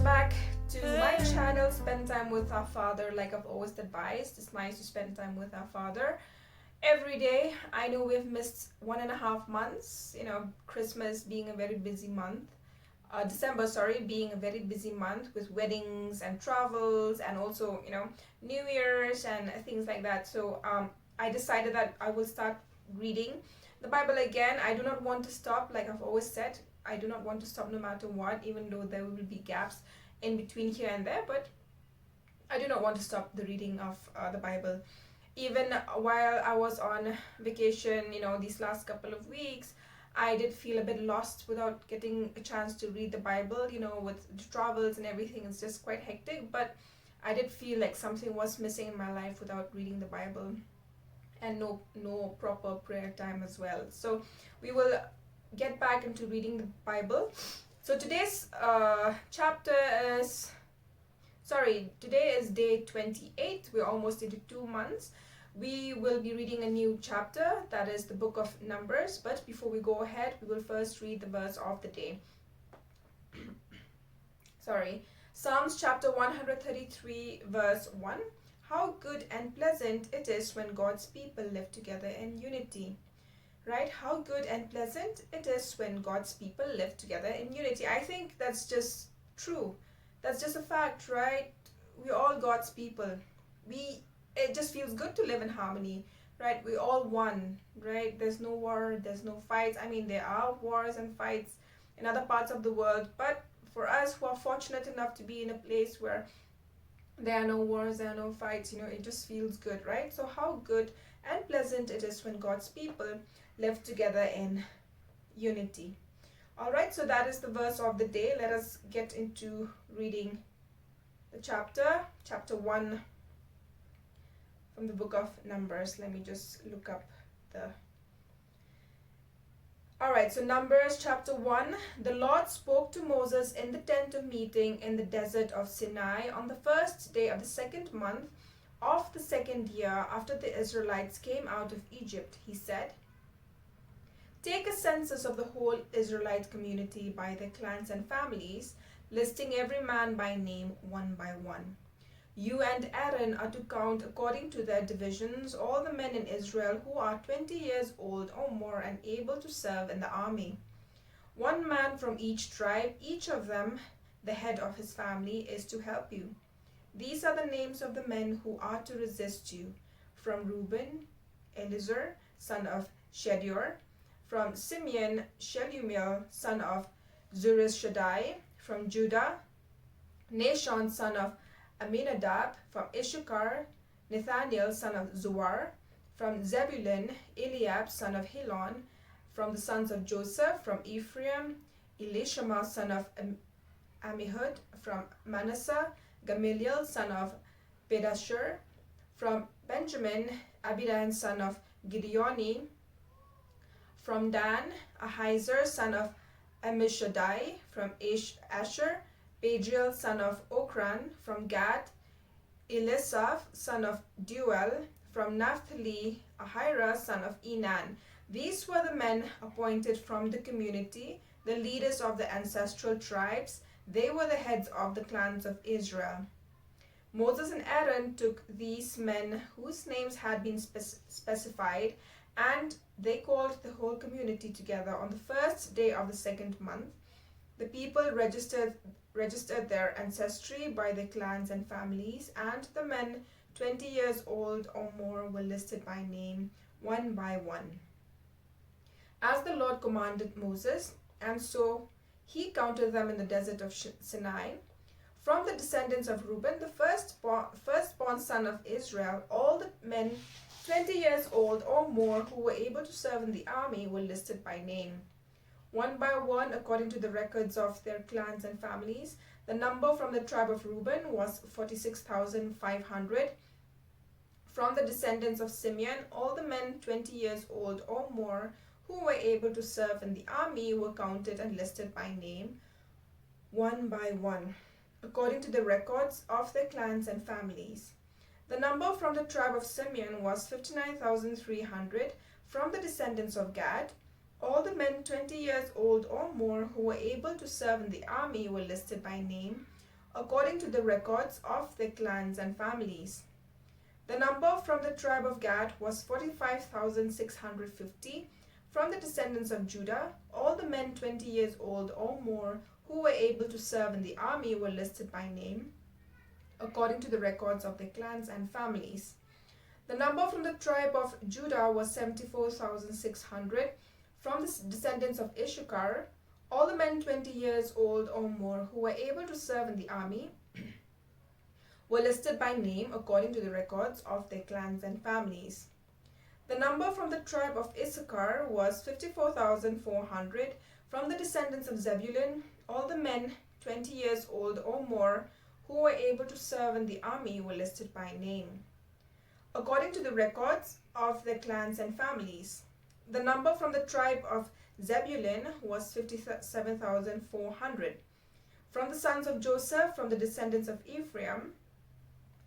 welcome back to my channel, Spend Time with Our Father. Like I've always advised, it's nice to spend time with our Father every day. I know we've missed 1.5 months, Christmas being a very busy month. December, sorry, being a very busy month with weddings and travels and also, New Year's and things like that. So I decided that I will start reading the Bible again. I do not want to stop, like I've always said. I do not want to stop no matter what, even though there will be gaps in between here and there. But I do not want to stop the reading of the Bible. Even while I was on vacation, these last couple of weeks, I did feel a bit lost without getting a chance to read the Bible, with the travels and everything. It's just quite hectic. But I did feel like something was missing in my life without reading the Bible and no proper prayer time as well. So we will get back into reading the Bible. So today's today is day 28. We're almost into 2 months. We will be reading a new chapter, that is the book of Numbers. But before we go ahead, we will first read the verse of the day. Psalms chapter 133 verse 1. How good and pleasant it is when God's people live together in unity. Right? How good and pleasant it is when God's people live together in unity. I think that's just true. That's just a fact, right? We're all God's people. It just feels good to live in harmony, right? We all one, right? There's no war, there's no fights. I mean, there are wars and fights in other parts of the world, but for us who are fortunate enough to be in a place where there are no wars, there are no fights, it just feels good, right? So how good and pleasant it is when God's people live together in unity. All right, so that is the verse of the day. Let us get into reading the chapter 1 from the book of Numbers. Let me just look up the... Alright, so Numbers chapter 1. The Lord spoke to Moses in the tent of meeting in the desert of Sinai on the first day of the second month of the second year after the Israelites came out of Egypt. He said, "Take a census of the whole Israelite community by their clans and families, listing every man by name one by one. You and Aaron are to count according to their divisions all the men in Israel who are 20 years old or more and able to serve in the army. One man from each tribe, each of them the head of his family, is to help you. These are the names of the men who are to resist you. From Reuben, Elizur, son of Shedeur. From Simeon, Shelumiel, son of Zurishaddai. From Judah, Nashon, son of Aminadab. From Issachar, Nathaniel, son of Zuar. From Zebulun, Eliab, son of Helon. From the sons of Joseph, from Ephraim, Elishama, son of Amihud. From Manasseh, Gamaliel, son of Pedashur. From Benjamin, Abidan, son of Gideoni. From Dan, Ahiezer, son of Ammishaddai. From Asher, Pagiel, son of Okran. From Gad, Elisaph, son of Deuel. From Naphtali, Ahira, son of Enan. These were the men appointed from the community, the leaders of the ancestral tribes. They were the heads of the clans of Israel. Moses and Aaron took these men whose names had been specified, and they called the whole community together on the first day of the second month. The people registered their ancestry by their clans and families, and the men 20 years old or more were listed by name, one by one, as the Lord commanded Moses, and so he counted them in the desert of Sinai. From the descendants of Reuben, the firstborn son of Israel, all the men 20 years old or more who were able to serve in the army were listed by name, one by one, according to the records of their clans and families. The number from the tribe of Reuben was 46,500. From the descendants of Simeon, all the men 20 years old or more who were able to serve in the army were counted and listed by name, one by one, according to the records of their clans and families. The number from the tribe of Simeon was 59,300. From the descendants of Gad, all the men 20 years old or more who were able to serve in the army were listed by name, according to the records of their clans and families. The number from the tribe of Gad was 45,650. From the descendants of Judah, all the men 20 years old or more who were able to serve in the army were listed by name, according to the records of their clans and families. The number from the tribe of Judah was 74,600. From the descendants of Issachar, all the men 20 years old or more who were able to serve in the army were listed by name according to the records of their clans and families. The number from the tribe of Issachar was 54,400. From the descendants of Zebulun, all the men 20 years old or more who were able to serve in the army were listed by name, according to the records of their clans and families. The number from the tribe of Zebulun was 57,400. From the sons of Joseph, from the descendants of Ephraim,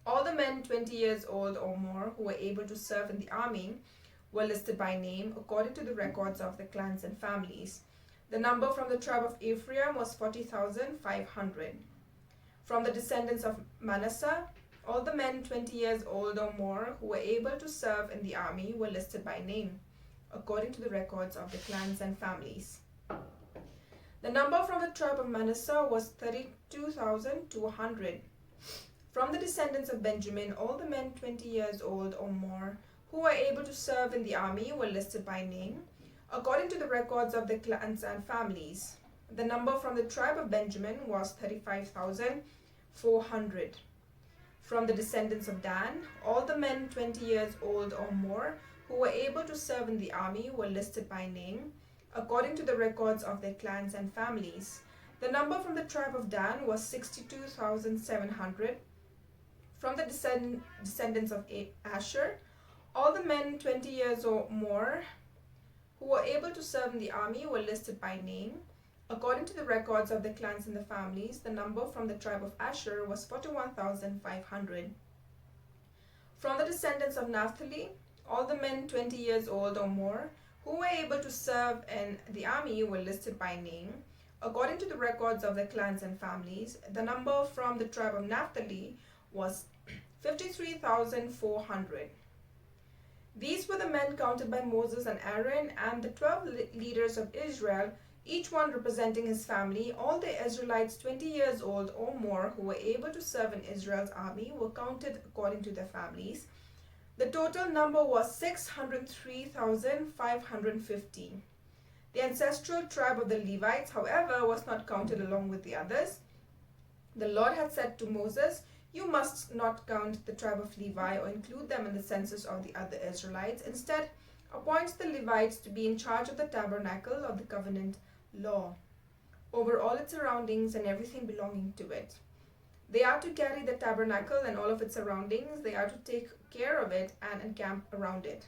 all the men 20 years old or more who were able to serve in the army were listed by name according to the records of the clans and families. The number from the tribe of Ephraim was 40,500. From the descendants of Manasseh, all the men 20 years old or more who were able to serve in the army were listed by name according to the records of the clans and families. The number from the tribe of Manasseh was 32,200. From the descendants of Benjamin, all the men 20 years old or more who were able to serve in the army were listed by name, according to the records of the clans and families. The number from the tribe of Benjamin was 35,400. From the descendants of Dan, all the men 20 years old or more who were able to serve in the army were listed by name, according to the records of their clans and families. The number from the tribe of Dan was 62,700. From the descendants of Asher, all the men 20 years or more who were able to serve in the army were listed by name, according to the records of the clans and the families. The number from the tribe of Asher was 41,500. From the descendants of Naphtali, all the men 20 years old or more who were able to serve in the army were listed by name, according to the records of the clans and families. The number from the tribe of Naphtali was 53,400. These were the men counted by Moses and Aaron and the 12 leaders of Israel, each one representing his family. All the Israelites 20 years old or more who were able to serve in Israel's army were counted according to their families. The total number was 603,550. The ancestral tribe of the Levites, however, was not counted along with the others. The Lord had said to Moses, "You must not count the tribe of Levi or include them in the census of the other Israelites. Instead, appoint the Levites to be in charge of the tabernacle of the covenant law, over all its surroundings and everything belonging to it. They are to carry the tabernacle and all of its surroundings. They are to take care of it and encamp around it.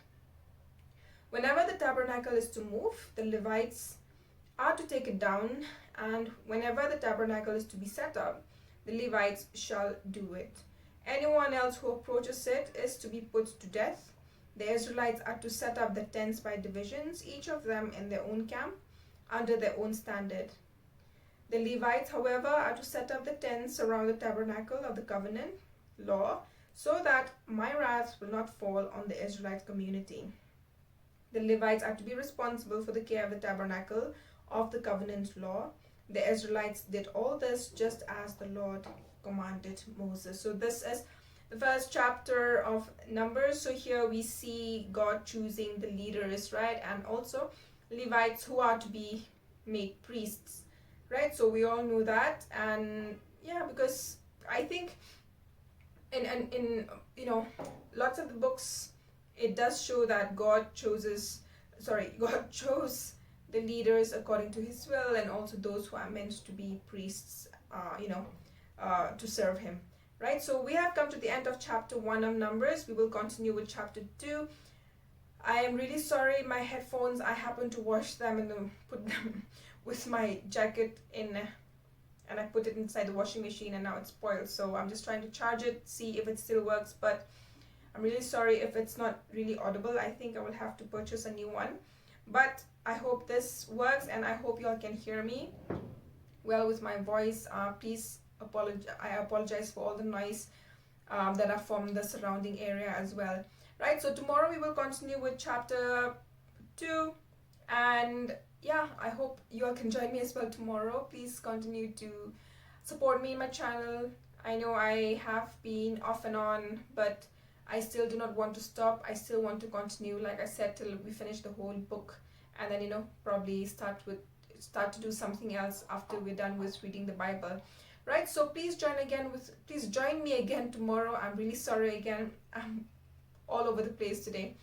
Whenever the tabernacle is to move, the Levites are to take it down, and whenever the tabernacle is to be set up, the Levites shall do it. Anyone else who approaches it is to be put to death. The Israelites are to set up the tents by divisions, each of them in their own camp, under their own standard. The Levites, however, are to set up the tents around the tabernacle of the covenant law, so that my wrath will not fall on the Israelite community. The Levites are to be responsible for the care of the tabernacle of the covenant law. The Israelites did all this just as the Lord commanded Moses." So this is the first chapter of Numbers. So here we see God choosing the leaders, right? And also Levites who are to be made priests, right? So we all know that. And yeah, because I think in lots of the books, it does show that God chose the leaders according to his will, and also those who are meant to be priests, to serve him, right? So we have come to the end of chapter 1 of Numbers. We will continue with chapter 2. I am really sorry, my headphones, I happened to wash them and put them with my jacket in, and I put it inside the washing machine, and now it's spoiled. So I'm just trying to charge it, see if it still works, but I'm really sorry if it's not really audible. I think I will have to purchase a new one. But I hope this works, and I hope you all can hear me well with my voice. Please I apologize for all the noise that are from the surrounding area as well. Right, so tomorrow we will continue with chapter 2, and yeah, I hope you all can join me as well tomorrow. Please continue to support me in my channel. I know I have been off and on, but I still do not want to stop. I still want to continue, like I said, till we finish the whole book, and then probably start to do something else after we're done with reading the Bible. Right, so please join me again tomorrow. I'm really sorry again, I'm all over the place today.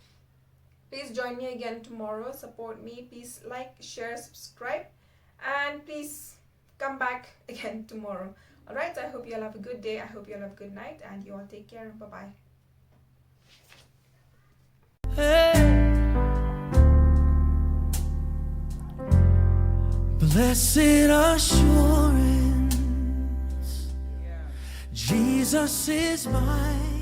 Please join me again tomorrow. Support me. Please like, share, subscribe, and please come back again tomorrow. All right, I hope you all have a good day. I hope you all have a good night, and you all take care. Bye bye. Blessed assurance, Jesus is mine.